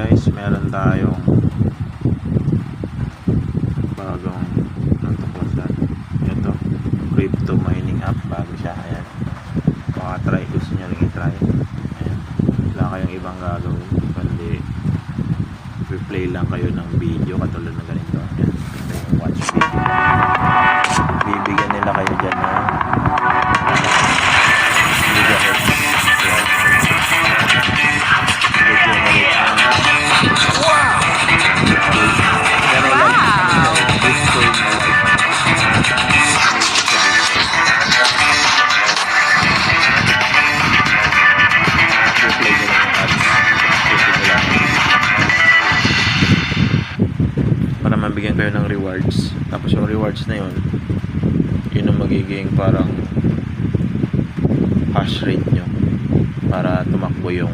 guys, meron tayong bagong natuklasan. Ito, crypto mining app, bago siya. Ayan, baka try, gusto nyo rin i-try. Ayan, wala kayong ibang gagawin kundi replay lang kayo ng video katulad ng ganito. Ayan, ito yung watch video. Bibigyan nila kayo dyan na para mabigyan kayo ng rewards. Tapos yung rewards na yun ang magiging parang hash rate nyo para tumakbo yung